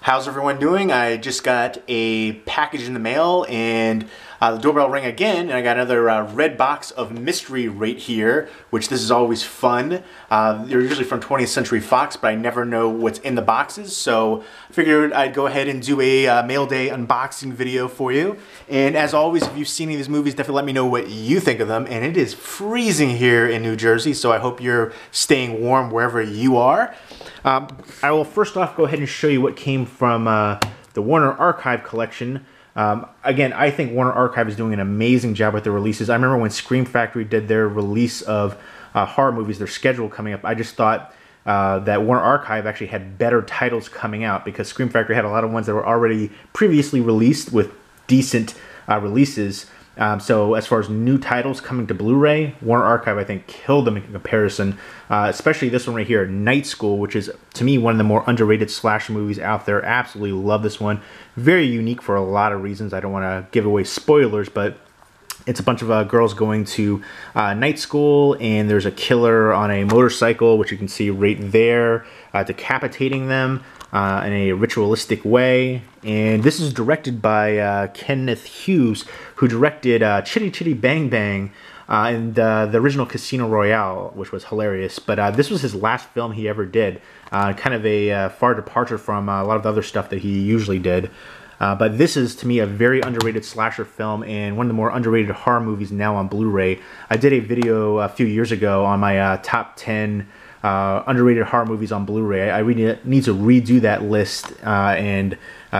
How's everyone doing? I just got a package in the mail and the doorbell rang again, and I got another red box of mystery right here, which this is always fun. They're usually from 20th Century Fox, but I never know what's in the boxes, so I figured I'd go ahead and do a mail day unboxing video for you. And as always, if you've seen any of these movies, definitely let me know what you think of them. And it is freezing here in New Jersey, so I hope you're staying warm wherever you are. I will first off go ahead and show you what came from the Warner Archive collection. Again, I think Warner Archive is doing an amazing job with their releases. I remember when Scream Factory did their release of horror movies, their schedule coming up, I just thought that Warner Archive actually had better titles coming out, because Scream Factory had a lot of ones that were already previously released with decent releases. So as far as new titles coming to Blu-ray, Warner Archive, I think, killed them in comparison. Especially this one right here, Night School, which is, to me, one of the more underrated slasher movies out there. Absolutely love this one. Very unique for a lot of reasons. I don't want to give away spoilers, but it's a bunch of girls going to night school, and there's a killer on a motorcycle, which you can see right there, decapitating them in a ritualistic way. And this is directed by Kenneth Hughes, who directed Chitty Chitty Bang Bang and the original Casino Royale, which was hilarious. But this was his last film he ever did. Kind of a far departure from a lot of the other stuff that he usually did. But this is, to me, a very underrated slasher film and one of the more underrated horror movies now on Blu-ray. I did a video a few years ago on my top 10 underrated horror movies on Blu-ray. I really need to redo that list and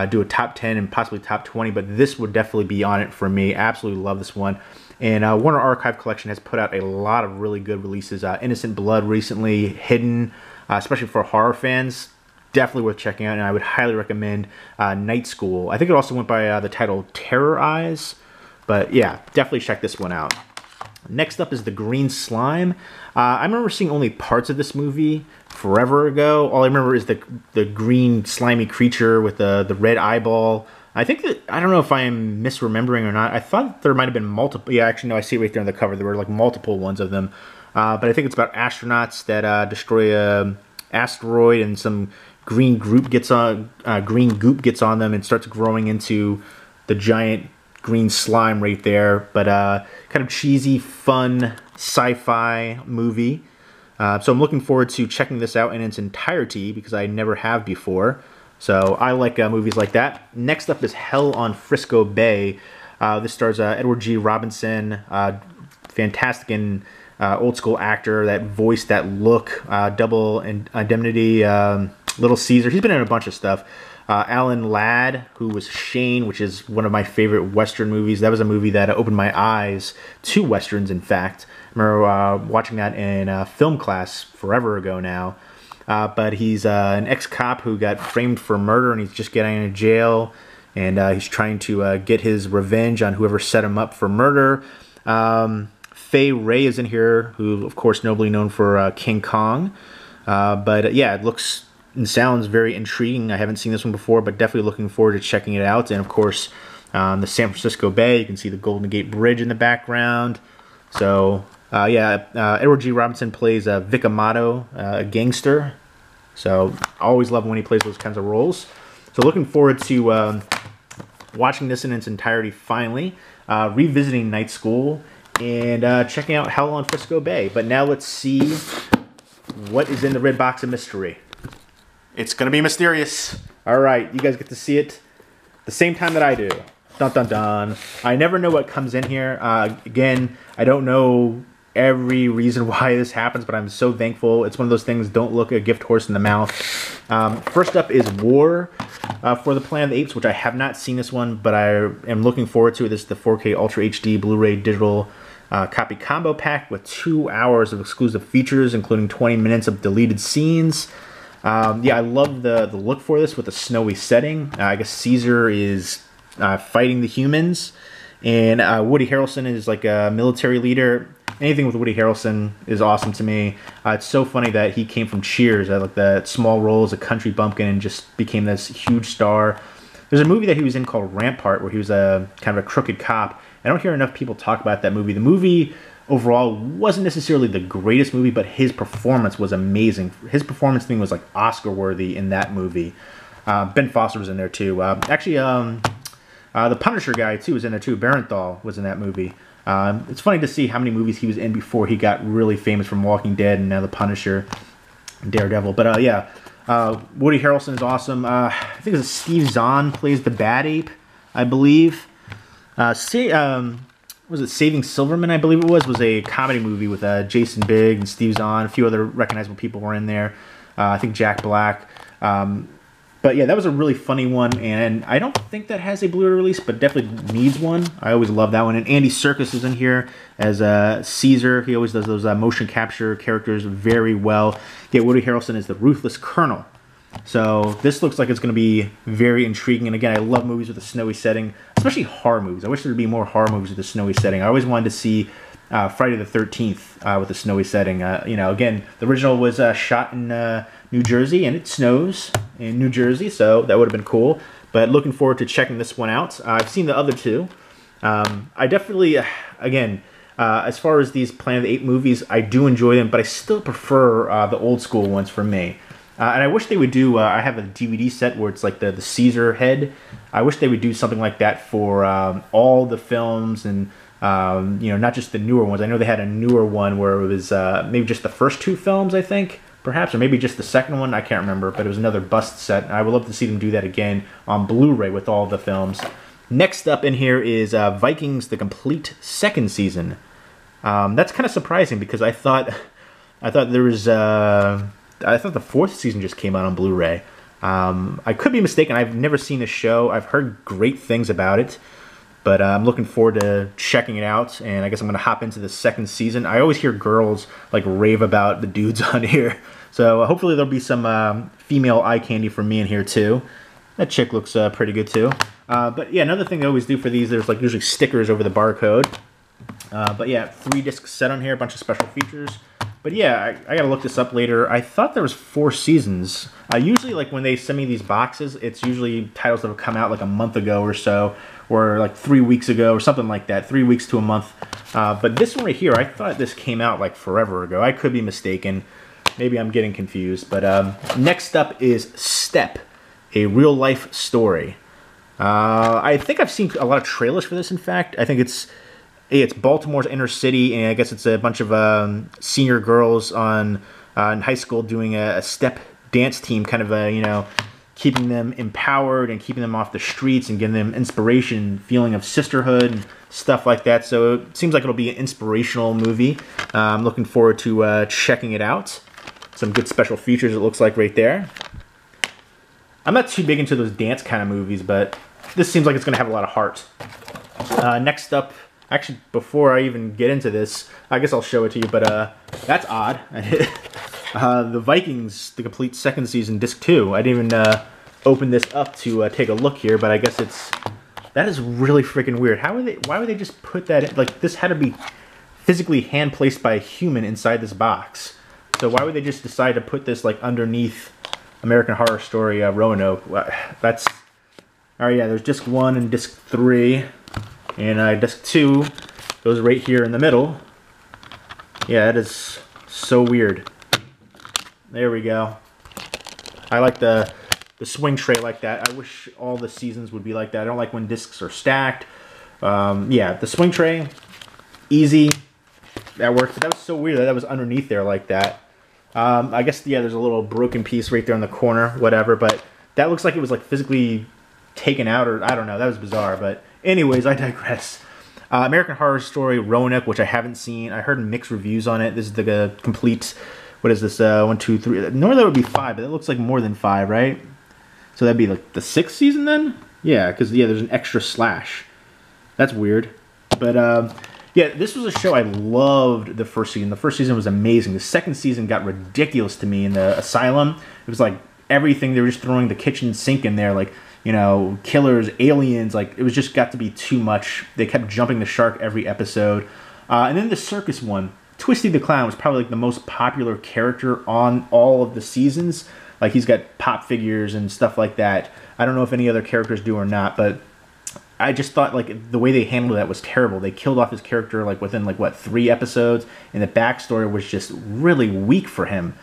do a top 10 and possibly top 20, but this would definitely be on it for me. Absolutely love this one. And Warner Archive Collection has put out a lot of really good releases. Innocent Blood recently, Hidden, especially for horror fans. Definitely worth checking out, and I would highly recommend Night School. I think it also went by the title Terror Eyes, but yeah, definitely check this one out. Next up is The Green Slime. I remember seeing only parts of this movie forever ago. All I remember is the green slimy creature with the red eyeball. I think that, I don't know if I am misremembering or not. I thought there might have been multiple. Yeah, actually, no, I see it right there on the cover. There were like multiple ones of them. But I think it's about astronauts that destroy a asteroid, and some green goop gets on them and starts growing into the giant green slime right there. But kind of cheesy, fun sci-fi movie. So I'm looking forward to checking this out in its entirety, because I never have before. So I like movies like that. Next up is Hell on Frisco Bay. This stars Edward G. Robinson, fantastic and old school actor that voiced that look, Double Indemnity, Little Caesar. He's been in a bunch of stuff. Alan Ladd, who was Shane, which is one of my favorite Western movies. That was a movie that opened my eyes to Westerns, in fact. I remember watching that in film class forever ago now. But he's an ex-cop who got framed for murder, and he's just getting out of jail. And he's trying to get his revenge on whoever set him up for murder. Fay Wray is in here, who, of course, nobly known for King Kong. But yeah, it looks and sounds very intriguing. I haven't seen this one before, but definitely looking forward to checking it out. And of course, the San Francisco Bay, you can see the Golden Gate Bridge in the background. So yeah, Edward G. Robinson plays Vic Amato, a gangster. So I always love when he plays those kinds of roles. So looking forward to watching this in its entirety finally, revisiting Night School, and checking out Hell on Frisco Bay. But now let's see what is in the red box of mystery. It's going to be mysterious. All right, you guys get to see it the same time that I do. Dun, dun, dun. I never know what comes in here. Again, I don't know every reason why this happens, but I'm so thankful. It's one of those things, don't look a gift horse in the mouth. First up is War for the Planet of the Apes, which I have not seen this one, but I am looking forward to it. This is the 4K Ultra HD Blu-ray digital copy combo pack with 2 hours of exclusive features, including 20 minutes of deleted scenes. Yeah, I love the look for this with a snowy setting. I guess Caesar is fighting the humans, and Woody Harrelson is like a military leader. Anything with Woody Harrelson is awesome to me. It's so funny that he came from Cheers, like that small role as a country bumpkin, and just became this huge star. There's a movie that he was in called Rampart, where he was a kind of a crooked cop. I don't hear enough people talk about that movie. The movie overall wasn't necessarily the greatest movie, but his performance was amazing. His performance thing was like Oscar worthy in that movie. Ben Foster was in there too. Actually, the Punisher guy too was in there too. Barenthal was in that movie. It's funny to see how many movies he was in before he got really famous from Walking Dead and now the Punisher, Daredevil. But yeah, Woody Harrelson is awesome. I think it's Steve Zahn plays the Bat Ape, I believe. Was it Saving Silverman, I believe it was a comedy movie with Jason Bigg and Steve Zahn. A few other recognizable people were in there. I think Jack Black. But yeah, that was a really funny one, and I don't think that has a Blu-ray release, but definitely needs one. I always love that one. And Andy Serkis is in here as Caesar. He always does those motion capture characters very well. Yeah, Woody Harrelson is the Ruthless Colonel. So this looks like it's going to be very intriguing. And again, I love movies with a snowy setting, especially horror movies. I wish there would be more horror movies with a snowy setting. I always wanted to see Friday the 13th with a snowy setting. You know, again, the original was shot in New Jersey, and it snows in New Jersey, so that would have been cool. But looking forward to checking this one out. I've seen the other two. I definitely, again, as far as these Planet of the Apes movies, I do enjoy them, but I still prefer the old school ones for me. And I wish they would do, I have a DVD set where it's like the Caesar head. I wish they would do something like that for all the films and, you know, not just the newer ones. I know they had a newer one where it was maybe just the first two films, I think, perhaps, or maybe just the second one. I can't remember, but it was another bust set. I would love to see them do that again on Blu-ray with all the films. Next up in here is Vikings, the complete second season. That's kind of surprising because I thought there was... I thought the fourth season just came out on Blu-ray. I could be mistaken. I've never seen the show. I've heard great things about it, but I'm looking forward to checking it out. And I guess I'm going to hop into the second season. I always hear girls like rave about the dudes on here, so hopefully there'll be some female eye candy for me in here too. That chick looks pretty good too. But yeah, another thing they always do for these, there's like usually stickers over the barcode. But yeah, 3-disc set on here, a bunch of special features. But yeah, I gotta look this up later. I thought there was 4 seasons. Usually, like when they send me these boxes, it's usually titles that have come out like a month ago or so, or like 3 weeks ago or something like that, 3 weeks to a month. But this one right here, I thought this came out like forever ago. I could be mistaken. Maybe I'm getting confused. But next up is Step, a real-life story. I think I've seen a lot of trailers for this, in fact. I think it's Baltimore's inner city, and I guess it's a bunch of senior girls in high school doing a step dance team, kind of you know, keeping them empowered and keeping them off the streets and giving them inspiration, feeling of sisterhood and stuff like that. So it seems like it'll be an inspirational movie. I'm looking forward to checking it out. Some good special features, it looks like, right there. I'm not too big into those dance kind of movies, but this seems like it's going to have a lot of heart. Next up, actually, before I even get into this, I guess I'll show it to you, but that's odd. The Vikings, the complete second season, disc 2. I didn't even open this up to take a look here, but I guess that is really freaking weird. Why would they just put that in? Like, this had to be physically hand-placed by a human inside this box. So why would they just decide to put this, like, underneath American Horror Story Roanoke? That's... Alright, yeah, there's disc 1 and disc 3. And disc 2 goes right here in the middle. Yeah, that is so weird. There we go. I like the swing tray like that. I wish all the seasons would be like that. I don't like when discs are stacked. Yeah, the swing tray, easy. That works. But that was so weird that was underneath there like that. I guess, yeah, there's a little broken piece right there in the corner, whatever. But that looks like it was like physically taken out, or I don't know. That was bizarre, but... Anyways, I digress. American Horror Story Roanoke, which I haven't seen. I heard mixed reviews on it. This is the complete, what is this, 1, 2, 3. Normally that would be 5, but it looks like more than 5, right? So that'd be like the 6th season then? Yeah, because, yeah, there's an extra slash. That's weird. But, yeah, this was a show I loved the first season. The first season was amazing. The second season got ridiculous to me in the asylum. It was like everything. They were just throwing the kitchen sink in there, like, you know, killers, aliens, like, it was just got to be too much. They kept jumping the shark every episode. And then the circus one, Twisty the Clown was probably like the most popular character on all of the seasons. Like, he's got pop figures and stuff like that. I don't know if any other characters do or not, but I just thought, like, the way they handled that was terrible. They killed off his character, like, within, like, what, 3 episodes? And the backstory was just really weak for him.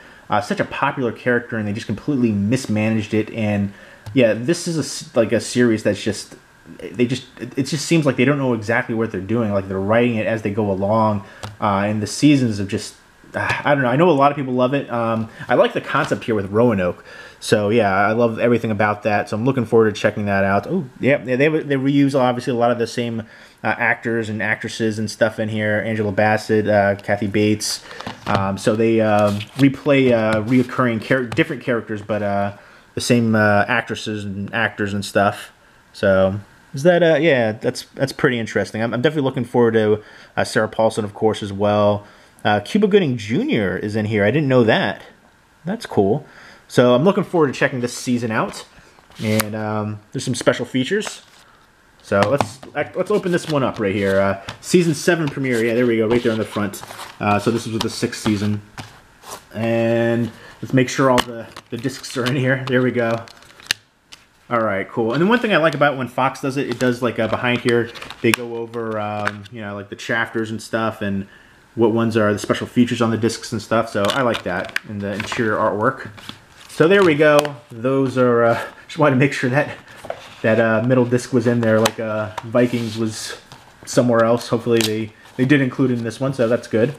Such a popular character, and they just completely mismanaged it, and yeah, this is like a series that's just, it just seems like they don't know exactly what they're doing. Like they're writing it as they go along, and the seasons of just, I don't know. I know a lot of people love it. I like the concept here with Roanoke. So yeah, I love everything about that. So I'm looking forward to checking that out. Oh yeah, they reuse obviously a lot of the same actors and actresses and stuff in here. Angela Bassett, Kathy Bates. So they replay reoccurring different characters, but the same actresses and actors and stuff. So is that yeah, that's pretty interesting. I'm definitely looking forward to Sarah Paulson, of course, as well. Cuba Gooding Jr. is in here. I didn't know that. That's cool. So I'm looking forward to checking this season out. And there's some special features. So let's open this one up right here. Season 7 premiere. Yeah, there we go, right there on the front. So this was the 6th season. And let's make sure all the discs are in here. There we go. All right, cool. And then one thing I like about when Fox does it, it does like behind here, they go over, you know, like the chapters and stuff and what ones are the special features on the discs and stuff. So I like that in the interior artwork. So there we go. Those are, just wanted to make sure that middle disc was in there, like Vikings was somewhere else. Hopefully they did include it in this one, so that's good.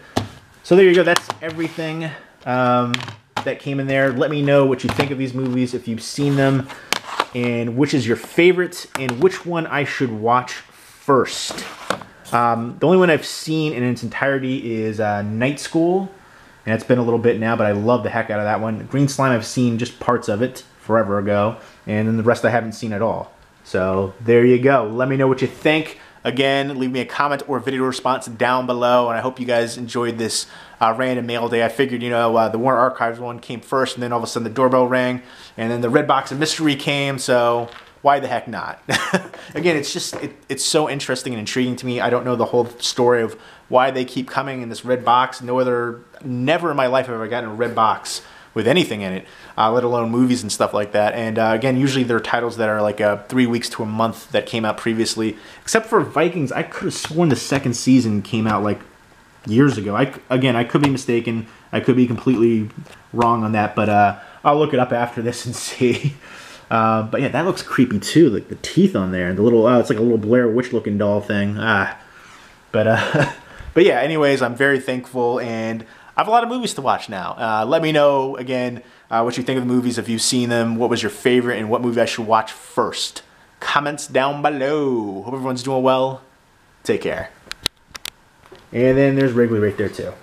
So there you go. That's everything that came in there. Let me know what you think of these movies, if you've seen them, and which is your favorite, and which one I should watch first. The only one I've seen in its entirety is Night School. And it's been a little bit now, but I love the heck out of that one. Green Slime, I've seen just parts of it forever ago. And then the rest I haven't seen at all. So there you go. Let me know what you think. Again, leave me a comment or a video response down below. And I hope you guys enjoyed this random mail day. I figured, you know, the Warner Archives one came first, and then all of a sudden the doorbell rang. And then the Red Box of Mystery came, so why the heck not? Again, it's just, it's so interesting and intriguing to me. I don't know the whole story of why they keep coming in this red box. Never in my life have I gotten a red box with anything in it, let alone movies and stuff like that. And again, usually they're titles that are like 3 weeks to a month that came out previously. Except for Vikings, I could have sworn the 2nd season came out like years ago. Again, I could be mistaken. I could be completely wrong on that, but I'll look it up after this and see. But yeah, that looks creepy too, like the teeth on there, and the little, it's like a little Blair Witch looking doll thing. But yeah, anyways, I'm very thankful, and I have a lot of movies to watch now. Let me know, again, what you think of the movies, if you've seen them, what was your favorite, and what movie I should watch first. Comments down below. Hope everyone's doing well. Take care. And then there's Wrigley right there too.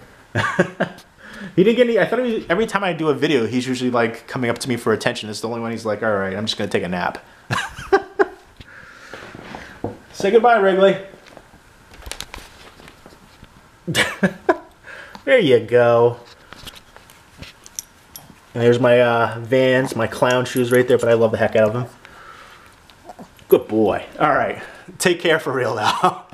He didn't get any, I thought he was, every time I do a video, he's usually like coming up to me for attention. It's the only one he's like, all right, I'm just going to take a nap. Say goodbye, Wrigley. There you go. And there's my Vans, my clown shoes right there, but I love the heck out of them. Good boy. All right. Take care for real now.